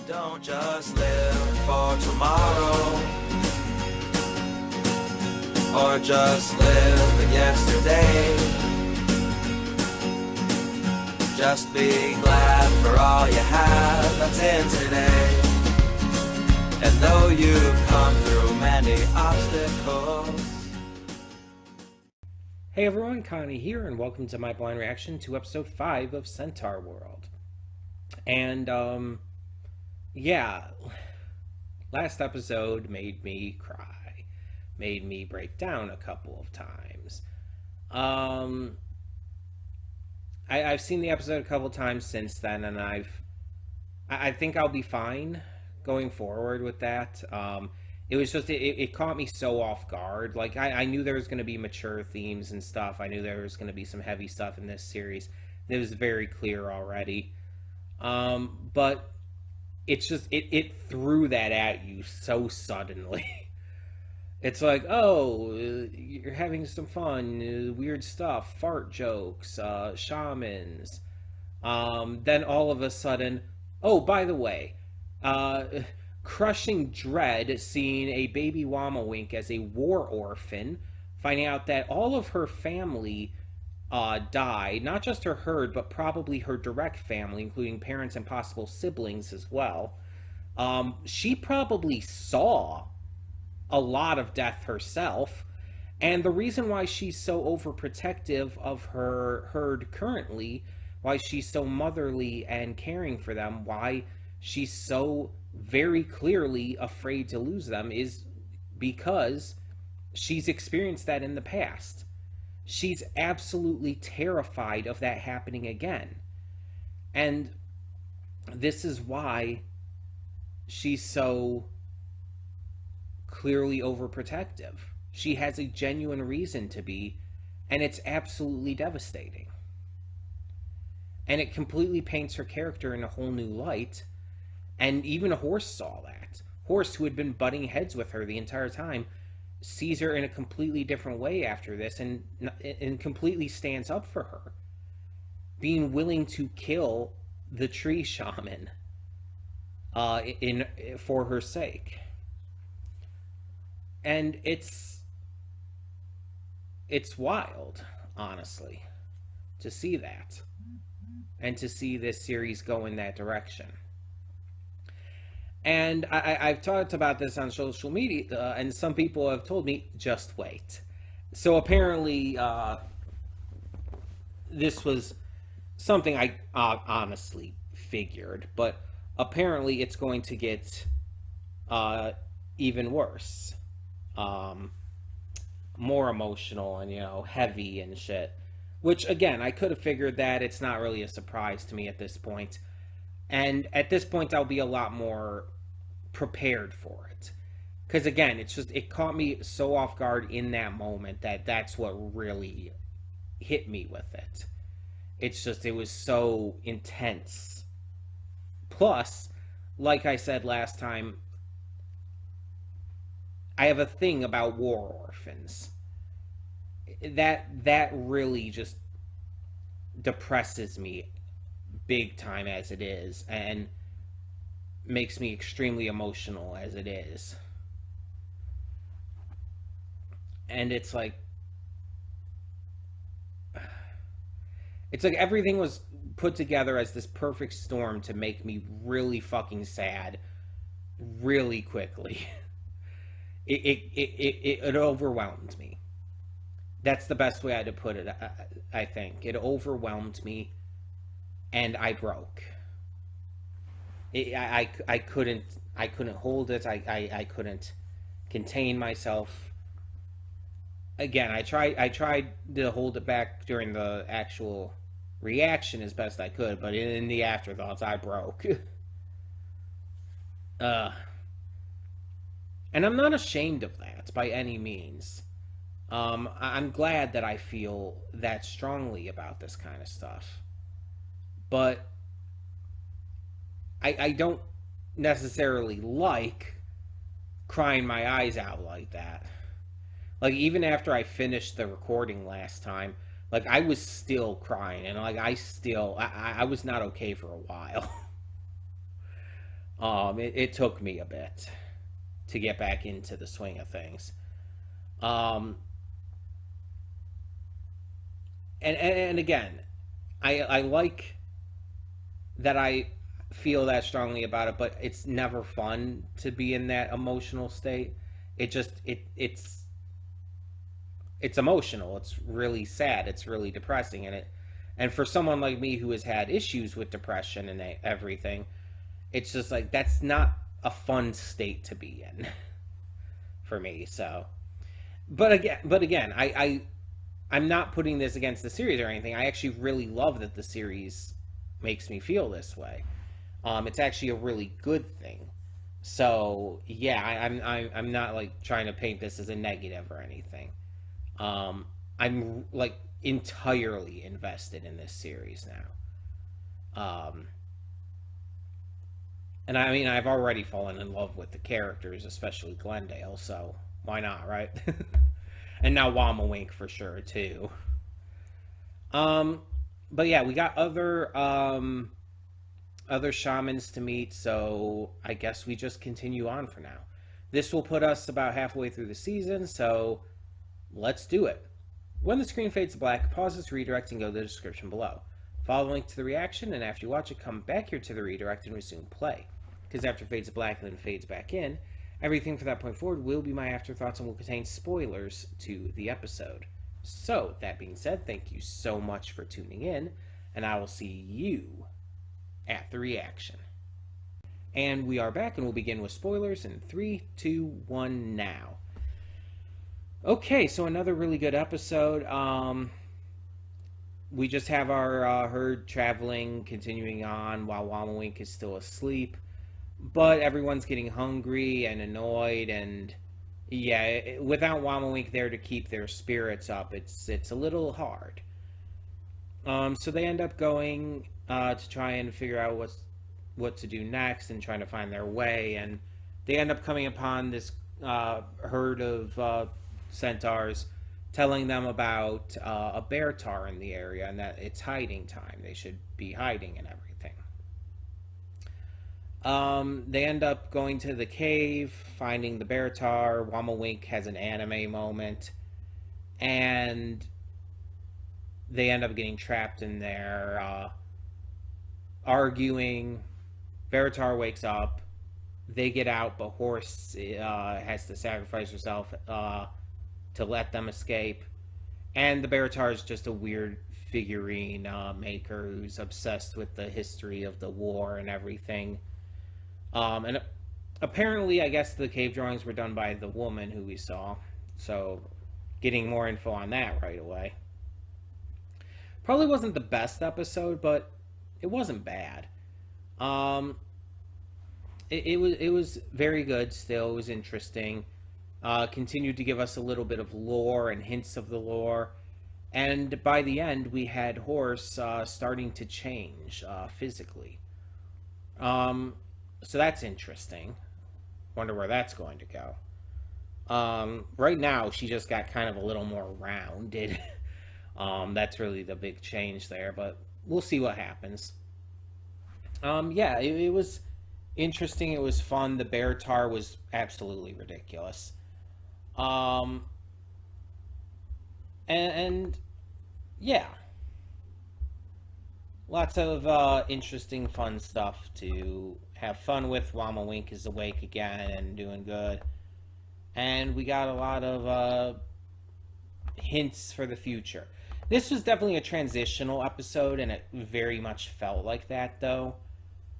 Don't just live for tomorrow, or just live in yesterday. Just be glad for all you have that's in today. And though you've come through many obstacles. Hey everyone, Connie here, and welcome to my blind reaction to episode 5 of Centaurworld. And, yeah, last episode made me cry, made me break down a couple of times. I've seen the episode a couple times since then, and I think I'll be fine going forward with that. It was just, it caught me so off guard. Like, I knew there was going to be mature themes and stuff. I knew there was going to be some heavy stuff in this series. It was very clear already. But it's just, it threw that at you so suddenly. It's like, oh, you're having some fun, weird stuff, fart jokes, shamans. Then all of a sudden, oh, by the way, crushing dread seeing a baby Wamawink as a war orphan, finding out that all of her family died, not just her herd, but probably her direct family, including parents and possible siblings as well. She probably saw a lot of death herself, and the reason why she's so overprotective of her herd currently, why she's so motherly and caring for them, why she's so very clearly afraid to lose them, is because she's experienced that in the past. She's absolutely terrified of that happening again. And this is why she's so clearly overprotective. She has a genuine reason to be, and it's absolutely devastating. And it completely paints her character in a whole new light. And even Horse saw that. Horse, who had been butting heads with her the entire time, sees her in a completely different way after this, and completely stands up for her, being willing to kill the tree shaman for her sake. And it's wild, honestly, to see that, and to see this series go in that direction. And I've talked about this on social media, and some people have told me, just wait. So apparently, this was something I honestly figured, but apparently it's going to get even worse. More emotional and, heavy and shit. Which, again, I could have figured that. It's not really a surprise to me at this point. And at this point, I'll be a lot more prepared for it. Because, again, it caught me so off guard in that moment that's what really hit me with it. It was so intense. Plus, like I said last time, I have a thing about war orphans. That really just depresses me big time as it is, and makes me extremely emotional as it is. And it's like everything was put together as this perfect storm to make me really fucking sad really quickly. It overwhelmed me. That's the best way to put it, I think. It overwhelmed me, and I broke. I couldn't hold it. I couldn't contain myself. Again, I tried to hold it back during the actual reaction as best I could, but in the afterthoughts, I broke. And I'm not ashamed of that by any means. I'm glad that I feel that strongly about this kind of stuff. But I don't necessarily like crying my eyes out like that. Like, even after I finished the recording last time, like, I was still crying, and like I was not okay for a while. It took me a bit to get back into the swing of things. Um, and again, I like that I feel that strongly about it, but it's never fun to be in that emotional state. It's emotional. It's really sad. It's really depressing, and for someone like me who has had issues with depression and everything, it's just like that's not a fun state to be in for me. So, but again, I'm not putting this against the series or anything. I actually really love that the series makes me feel this way. It's actually a really good thing. So yeah, I'm not like trying to paint this as a negative or anything. I'm like entirely invested in this series now. And I mean, I've already fallen in love with the characters, especially Glendale. So why not, right? And now Wama for sure too. Um, but yeah, we got other shamans to meet, so I guess we just continue on for now. This will put us about halfway through the season, so let's do it. When the screen fades to black, pause this redirect and go to the description below. Follow the link to the reaction, and after you watch it, come back here to the redirect and resume play. Because after it fades to black and then fades back in, everything from that point forward will be my afterthoughts and will contain spoilers to the episode. So, that being said, thank you so much for tuning in, and I will see you at the reaction. And we are back, and we'll begin with spoilers in 3, 2, 1, now. Okay, so another really good episode. We just have our herd traveling, continuing on while Wamawink is still asleep. But everyone's getting hungry and annoyed, and yeah, without Wamawink there to keep their spirits up, it's a little hard. So they end up going to try and figure out what to do next and trying to find their way, and they end up coming upon this herd of centaurs, telling them about a bear tar in the area and that it's hiding time. They should be hiding and everything. They end up going to the cave, finding the bear tar. Wamawink has an anime moment, and they end up getting trapped in there, arguing. Bear wakes up. They get out, but Horse has to sacrifice herself to let them escape. And the bear is just a weird figurine maker who's obsessed with the history of the war and everything. And apparently, I guess the cave drawings were done by the woman who we saw. So, getting more info on that right away. Probably wasn't the best episode, but it wasn't bad. It was very good still. It was interesting. Continued to give us a little bit of lore and hints of the lore. And by the end, we had Horse starting to change physically. So that's interesting. Wonder where that's going to go. Right now, she just got kind of a little more rounded. That's really the big change there, but we'll see what happens. Yeah, it was interesting. It was fun. The bear tar was absolutely ridiculous. Um, and yeah, lots of interesting, fun stuff to have fun with. Wamawink is awake again and doing good. And we got a lot of hints for the future. This was definitely a transitional episode, and it very much felt like that, though.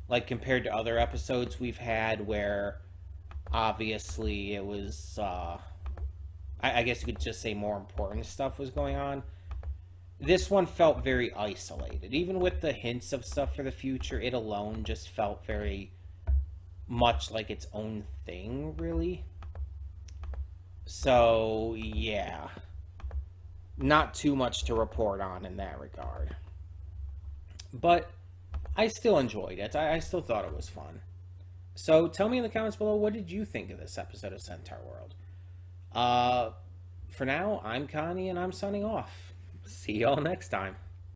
Like, compared to other episodes we've had where, obviously, it was, I guess you could just say more important stuff was going on. This one felt very isolated. Even with the hints of stuff for the future, it alone just felt very much like its own thing, really. So, yeah. Not too much to report on in that regard. But I still enjoyed it. I still thought it was fun. So tell me in the comments below, what did you think of this episode of Centaurworld? For now, I'm Connie and I'm signing off. See y'all next time.